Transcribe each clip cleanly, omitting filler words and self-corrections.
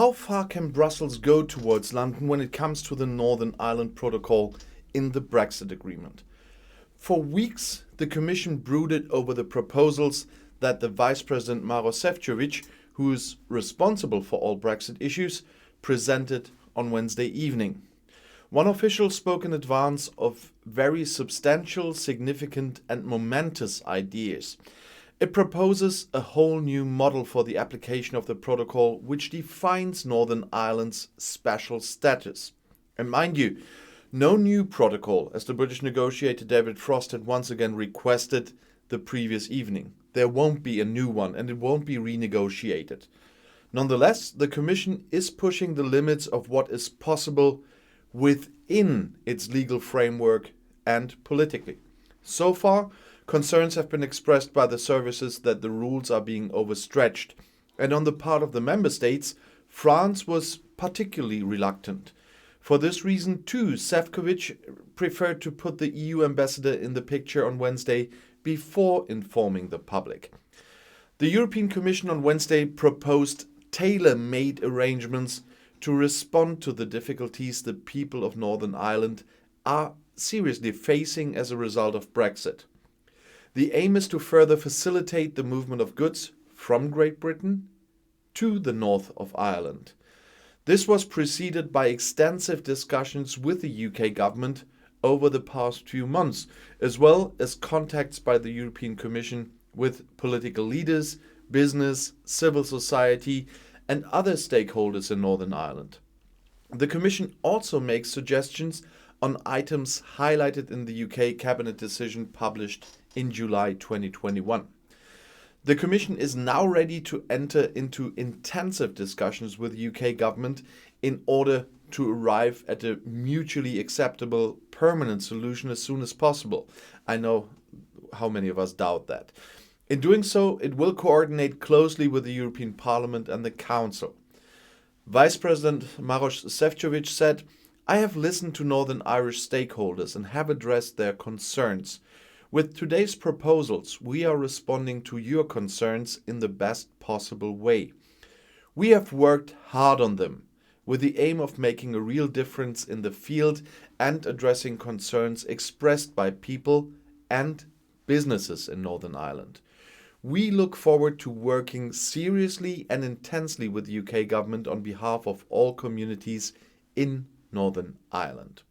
How far can Brussels go towards London when it comes to the Northern Ireland Protocol in the Brexit Agreement? For weeks, the Commission brooded over the proposals that the Vice-President Maroš Šefčovič, who is responsible for all Brexit issues, presented on Wednesday evening. One official spoke in advance of very substantial, significant and momentous ideas. It proposes a whole new model for the application of the protocol which defines Northern Ireland's special status. And mind you, no new protocol, as the British negotiator David Frost had once again requested the previous evening. There won't be a new one and it won't be renegotiated. Nonetheless, the Commission is pushing the limits of what is possible within its legal framework and politically. So far, concerns have been expressed by the services that the rules are being overstretched, and on the part of the member states, France was particularly reluctant. For this reason, too, Šefčovič preferred to put the EU ambassador in the picture on Wednesday before informing the public. The European Commission on Wednesday proposed tailor-made arrangements to respond to the difficulties the people of Northern Ireland are seriously facing as a result of Brexit. The aim is to further facilitate the movement of goods from Great Britain to the north of Ireland. This was preceded by extensive discussions with the UK government over the past few months, as well as contacts by the European Commission with political leaders, business, civil society, and other stakeholders in Northern Ireland. The Commission also makes suggestions on items highlighted in the UK Cabinet decision published in July 2021. The Commission is now ready to enter into intensive discussions with the UK government in order to arrive at a mutually acceptable permanent solution as soon as possible. I know how many of us doubt that. In doing so, it will coordinate closely with the European Parliament and the Council. Vice-President Maroš Šefčovič said, "I have listened to Northern Irish stakeholders and have addressed their concerns. With today's proposals, we are responding to your concerns in the best possible way. We have worked hard on them, with the aim of making a real difference in the field and addressing concerns expressed by people and businesses in Northern Ireland. We look forward to working seriously and intensely with the UK government on behalf of all communities in Northern Ireland."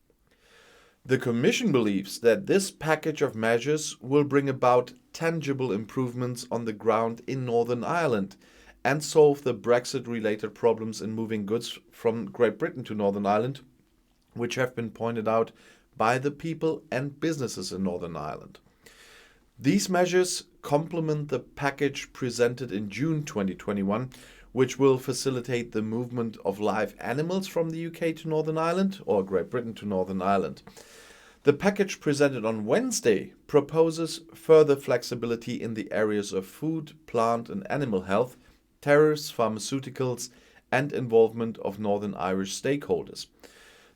The Commission believes that this package of measures will bring about tangible improvements on the ground in Northern Ireland and solve the Brexit-related problems in moving goods from Great Britain to Northern Ireland, which have been pointed out by the people and businesses in Northern Ireland. These measures complement the package presented in June 2021, which will facilitate the movement of live animals from the UK to Northern Ireland or Great Britain to Northern Ireland. The package presented on Wednesday proposes further flexibility in the areas of food, plant and animal health, tariffs, pharmaceuticals and involvement of Northern Irish stakeholders.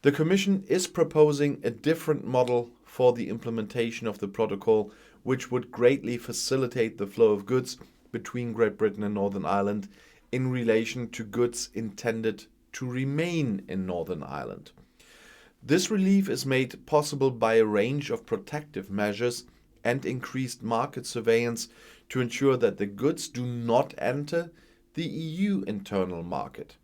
The Commission is proposing a different model for the implementation of the protocol, which would greatly facilitate the flow of goods between Great Britain and Northern Ireland in relation to goods intended to remain in Northern Ireland. This relief is made possible by a range of protective measures and increased market surveillance to ensure that the goods do not enter the EU internal market.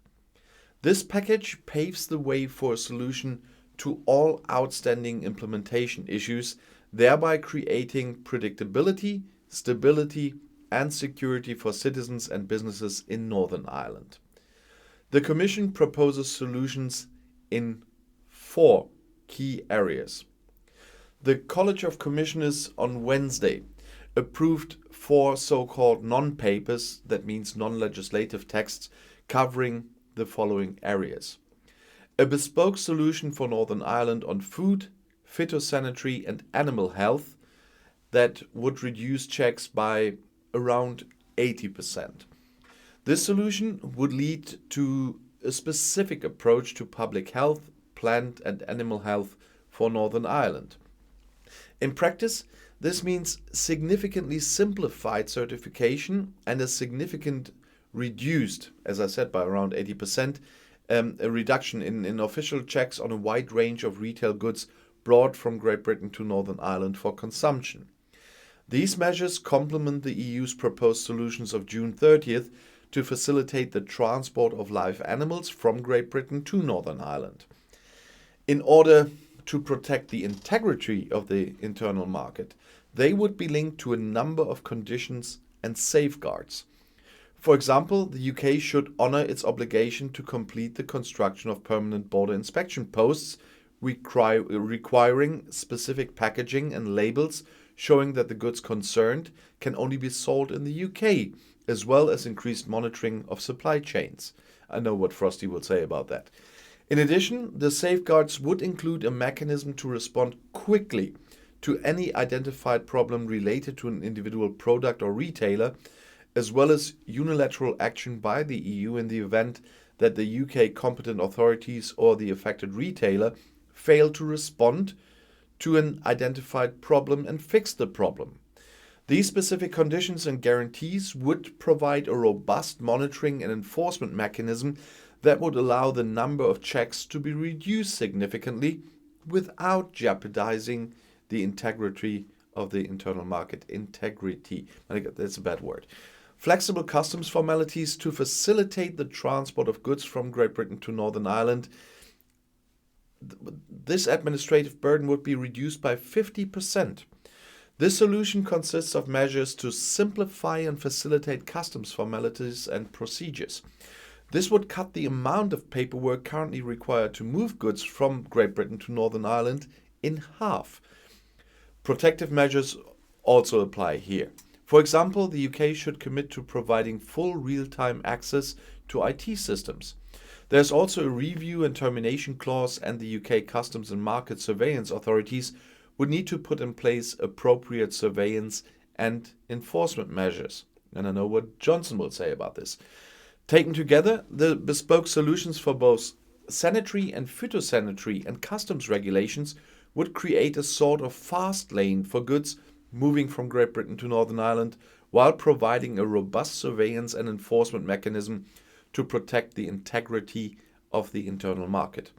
This package paves the way for a solution to all outstanding implementation issues, thereby creating predictability, stability and security for citizens and businesses in Northern Ireland. The Commission proposes solutions in 4 key areas. The College of Commissioners on Wednesday approved 4 so-called non-papers, that means non-legislative texts, covering the following areas. A bespoke solution for Northern Ireland on food, phytosanitary and animal health that would reduce checks by around 80%. This solution would lead to a specific approach to public health, plant and animal health for Northern Ireland. In practice, this means significantly simplified certification and a significant reduced, as I said, by around 80%, a reduction in official checks on a wide range of retail goods brought from Great Britain to Northern Ireland for consumption. These measures complement the EU's proposed solutions of June 30th to facilitate the transport of live animals from Great Britain to Northern Ireland. In order to protect the integrity of the internal market, they would be linked to a number of conditions and safeguards. For example, the UK should honour its obligation to complete the construction of permanent border inspection posts, requiring specific packaging and labels showing that the goods concerned can only be sold in the UK, as well as increased monitoring of supply chains. I know what Frosty will say about that. In addition, the safeguards would include a mechanism to respond quickly to any identified problem related to an individual product or retailer, as well as unilateral action by the EU in the event that the UK competent authorities or the affected retailer fail to respond to an identified problem and fix the problem. These specific conditions and guarantees would provide a robust monitoring and enforcement mechanism that would allow the number of checks to be reduced significantly without jeopardizing the integrity of the internal market. Integrity, that's a bad word. Flexible customs formalities to facilitate the transport of goods from Great Britain to Northern Ireland. This administrative burden would be reduced by 50%. This solution consists of measures to simplify and facilitate customs formalities and procedures. This would cut the amount of paperwork currently required to move goods from Great Britain to Northern Ireland in half. Protective measures also apply here. For example, the UK should commit to providing full real-time access to IT systems. There's also a review and termination clause, and the UK Customs and Market Surveillance authorities would need to put in place appropriate surveillance and enforcement measures. And I know what Johnson will say about this. Taken together, the bespoke solutions for both sanitary and phytosanitary and customs regulations would create a sort of fast lane for goods moving from Great Britain to Northern Ireland, while providing a robust surveillance and enforcement mechanism to protect the integrity of the internal market.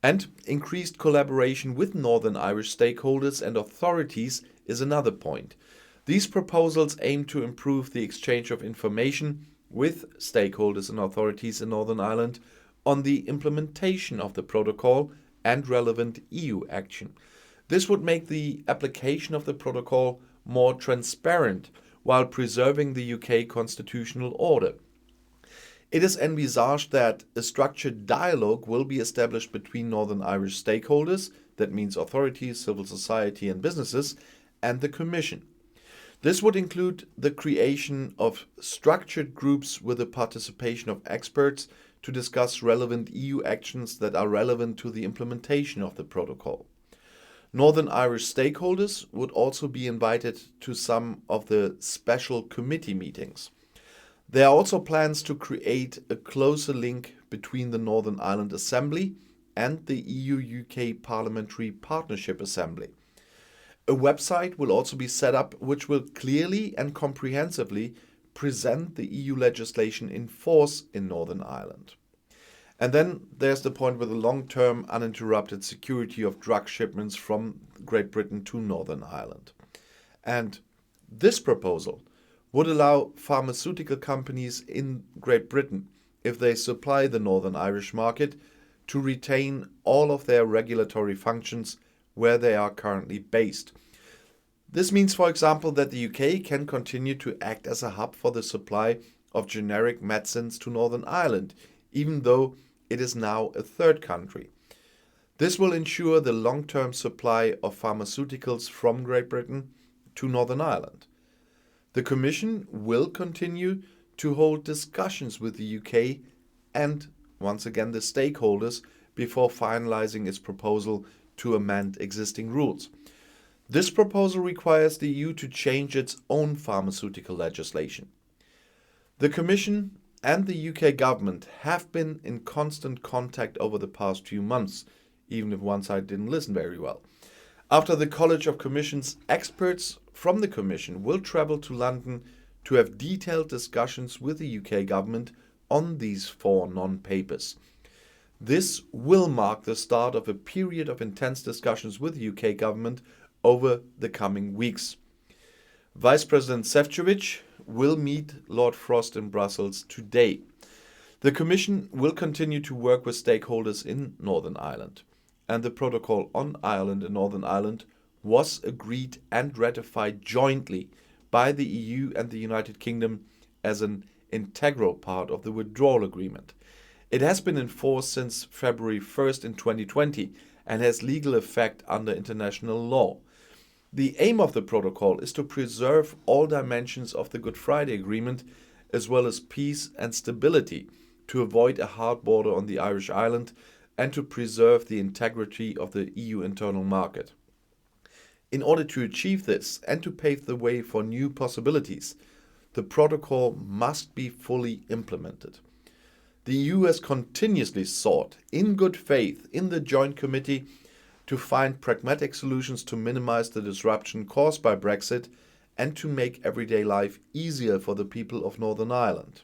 And increased collaboration with Northern Irish stakeholders and authorities is another point. These proposals aim to improve the exchange of information with stakeholders and authorities in Northern Ireland on the implementation of the protocol and relevant EU action. This would make the application of the protocol more transparent while preserving the UK constitutional order. It is envisaged that a structured dialogue will be established between Northern Irish stakeholders, that means authorities, civil society and businesses, and the Commission. This would include the creation of structured groups with the participation of experts to discuss relevant EU actions that are relevant to the implementation of the protocol. Northern Irish stakeholders would also be invited to some of the special committee meetings. There are also plans to create a closer link between the Northern Ireland Assembly and the EU-UK Parliamentary Partnership Assembly. A website will also be set up which will clearly and comprehensively present the EU legislation in force in Northern Ireland. And then there's the point with the long-term uninterrupted security of drug shipments from Great Britain to Northern Ireland. And this proposal would allow pharmaceutical companies in Great Britain, if they supply the Northern Irish market, to retain all of their regulatory functions where they are currently based. This means, for example, that the UK can continue to act as a hub for the supply of generic medicines to Northern Ireland, even though it is now a third country. This will ensure the long-term supply of pharmaceuticals from Great Britain to Northern Ireland. The Commission will continue to hold discussions with the UK and, once again, the stakeholders before finalizing its proposal to amend existing rules. This proposal requires the EU to change its own pharmaceutical legislation. The Commission and the UK government have been in constant contact over the past few months, even if one side didn't listen very well. After the College of Commission's experts from the Commission will travel to London to have detailed discussions with the UK government on these 4 non-papers. This will mark the start of a period of intense discussions with the UK government over the coming weeks. Vice-President Šefčovič will meet Lord Frost in Brussels today. The Commission will continue to work with stakeholders in Northern Ireland, and the protocol on Ireland and Northern Ireland was agreed and ratified jointly by the EU and the United Kingdom as an integral part of the withdrawal agreement. It has been in force since February 1st in 2020 and has legal effect under international law. The aim of the protocol is to preserve all dimensions of the Good Friday Agreement, as well as peace and stability, to avoid a hard border on the Irish island and to preserve the integrity of the EU internal market. In order to achieve this and to pave the way for new possibilities, the protocol must be fully implemented. The EU has continuously sought, in good faith, in the Joint Committee, to find pragmatic solutions to minimize the disruption caused by Brexit and to make everyday life easier for the people of Northern Ireland.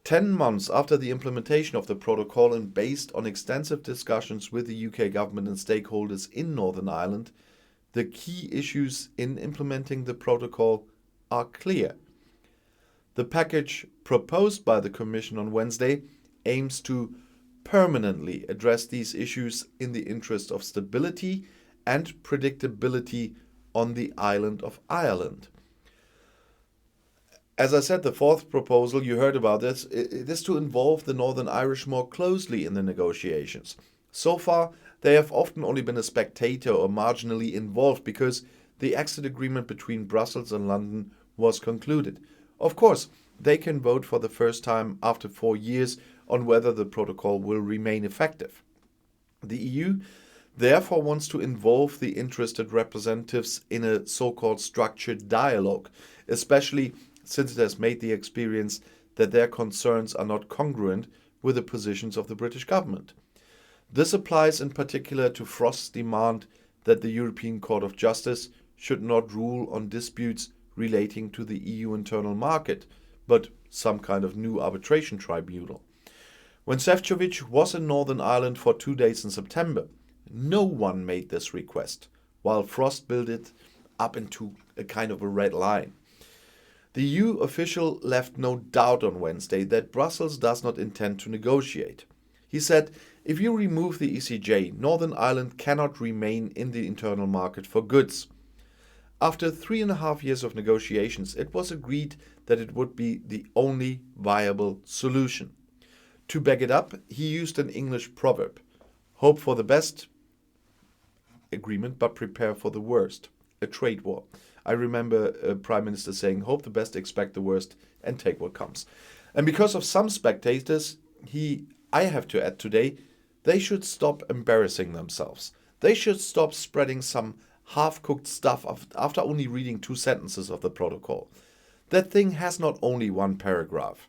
10 months after the implementation of the protocol and based on extensive discussions with the UK government and stakeholders in Northern Ireland, the key issues in implementing the protocol are clear. The package proposed by the Commission on Wednesday aims to permanently address these issues in the interest of stability and predictability on the island of Ireland. As I said, the 4th proposal, you heard about this, it is to involve the Northern Irish more closely in the negotiations. So far, they have often only been a spectator or marginally involved because the exit agreement between Brussels and London was concluded. Of course, they can vote for the first time after 4 years on whether the protocol will remain effective. The EU therefore wants to involve the interested representatives in a so-called structured dialogue, especially since it has made the experience that their concerns are not congruent with the positions of the British government. This applies in particular to Frost's demand that the European Court of Justice should not rule on disputes relating to the EU internal market, but some kind of new arbitration tribunal. When Šefčovič was in Northern Ireland for 2 days in September, no one made this request, while Frost built it up into a kind of a red line. The EU official left no doubt on Wednesday that Brussels does not intend to negotiate. He said, if you remove the ECJ, Northern Ireland cannot remain in the internal market for goods. After 3.5 years of negotiations, it was agreed that it would be the only viable solution. To back it up, he used an English proverb: hope for the best agreement, but prepare for the worst. A trade war. I remember a Prime Minister saying, hope the best, expect the worst, and take what comes. And because of some spectators, I have to add today, they should stop embarrassing themselves. They should stop spreading some half-cooked stuff after only reading 2 sentences of the protocol. That thing has not only 1 paragraph.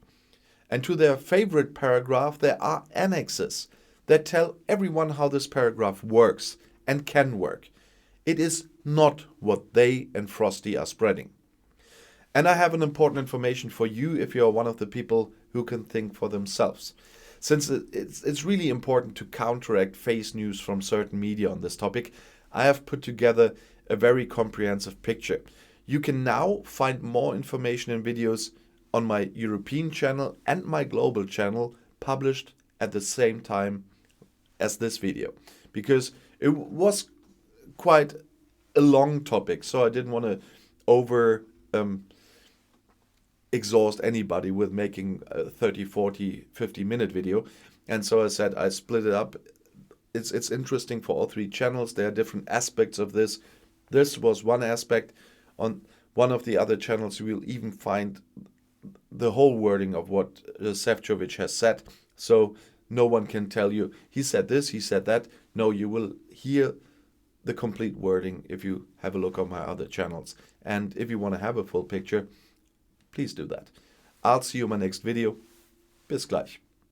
And to their favorite paragraph, there are annexes that tell everyone how this paragraph works and can work. It is not what they and Frosty are spreading. And I have an important information for you if you are one of the people who can think for themselves. Since it's really important to counteract fake news from certain media on this topic, I have put together a very comprehensive picture. You can now find more information and videos on my European channel and my global channel, published at the same time as this video, because it was quite a long topic, so I didn't want to over exhaust anybody with making a 30, 40, 50-minute video. And so I said I split it up. It's interesting for all 3 channels. There are different aspects of this. This was one aspect. On one of the other channels, you will even find the whole wording of what Šefčovič has said. So no one can tell you, he said this, he said that. No, you will hear the complete wording if you have a look on my other channels. And if you want to have a full picture, please do that. I'll see you in my next video. Bis gleich.